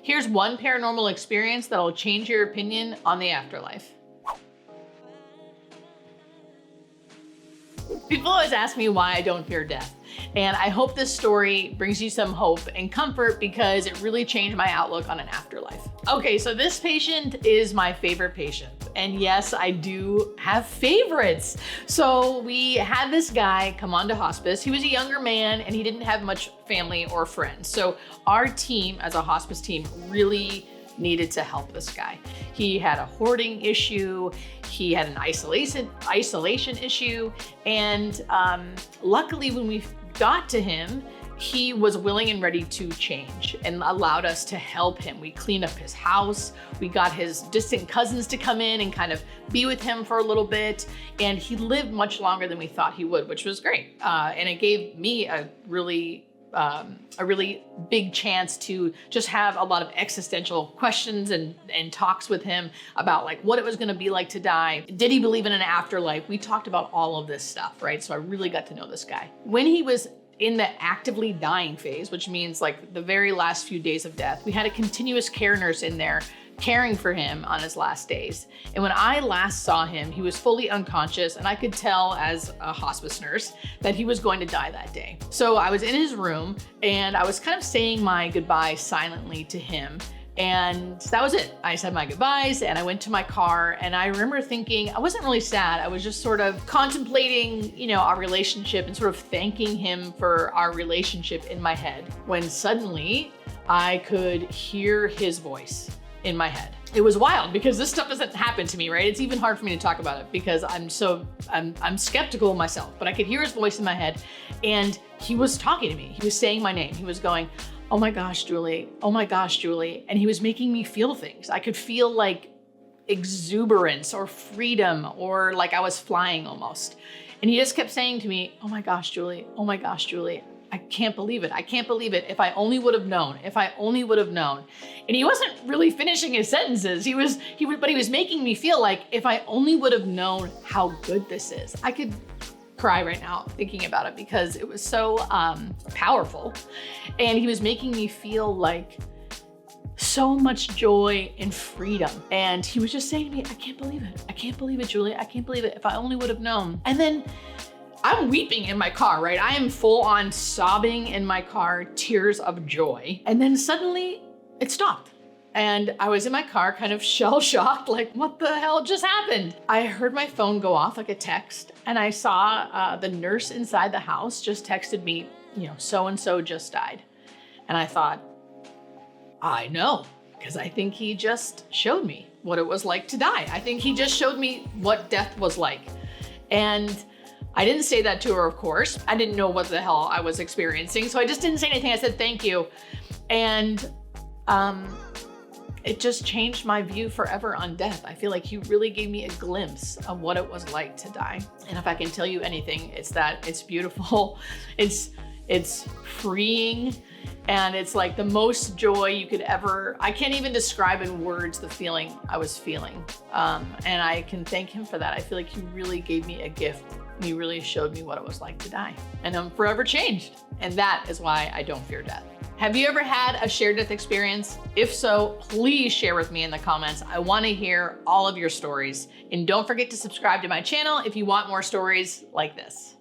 Here's one paranormal experience that'll change your opinion on the afterlife. People always ask me why I don't fear death. And I hope this story brings you some hope and comfort because it really changed my outlook on an afterlife. Okay, so this patient is my favorite patient. And yes, I do have favorites. So we had this guy come on to hospice. He was a younger man and he didn't have much family or friends. So our team, as a hospice team, really needed to help this guy. He had a hoarding issue, he had an isolation issue, and luckily when we got to him, he was willing and ready to change and allowed us to help him. We cleaned up his house, we got his distant cousins to come in and kind of be with him for a little bit, and he lived much longer than we thought he would, which was great. And it gave me a really big chance to just have a lot of existential questions and talks with him about like what it was gonna be like to die. Did he believe in an afterlife? We talked about all of this stuff, right? So I really got to know this guy. When he was in the actively dying phase, which means like the very last few days of death, we had a continuous care nurse in there caring for him on his last days. And when I last saw him, he was fully unconscious, and I could tell as a hospice nurse that he was going to die that day. So I was in his room and I was kind of saying my goodbyes silently to him. And that was it. I said my goodbyes and I went to my car, and I remember thinking, I wasn't really sad. I was just sort of contemplating, you know, our relationship and sort of thanking him for our relationship in my head, when suddenly I could hear his voice in my head. It was wild because this stuff doesn't happen to me, right? It's even hard for me to talk about it because I'm skeptical of myself, but I could hear his voice in my head and he was talking to me. He was saying my name. He was going, "Oh my gosh, Julie. Oh my gosh, Julie." And he was making me feel things. I could feel like exuberance or freedom or like I was flying almost. And he just kept saying to me, "Oh my gosh, Julie. Oh my gosh, Julie. I can't believe it. I can't believe it. If I only would have known. If I only would have known." And he wasn't really finishing his sentences. But he was making me feel like if I only would have known how good this is. I could cry right now thinking about it because it was so powerful. And he was making me feel like so much joy and freedom. And he was just saying to me, "I can't believe it. I can't believe it, Julie. I can't believe it. If I only would have known." And then I'm weeping in my car, right? I am full on sobbing in my car, tears of joy. And then suddenly it stopped. And I was in my car kind of shell-shocked, like what the hell just happened? I heard my phone go off like a text, and I saw the nurse inside the house just texted me, you know, "So-and-so just died." And I thought, I know, because I think he just showed me what it was like to die. I think he just showed me what death was like. And I didn't say that to her, of course. I didn't know what the hell I was experiencing, so I just didn't say anything. I said, "Thank you." And it just changed my view forever on death. I feel like he really gave me a glimpse of what it was like to die. And if I can tell you anything, it's that it's beautiful, it's freeing, and it's like the most joy you could ever, I can't even describe in words the feeling I was feeling. And I can thank him for that. I feel like he really gave me a gift. He really showed me what it was like to die. And I'm forever changed. And that is why I don't fear death. Have you ever had a shared death experience? If so, please share with me in the comments. I want to hear all of your stories. And don't forget to subscribe to my channel if you want more stories like this.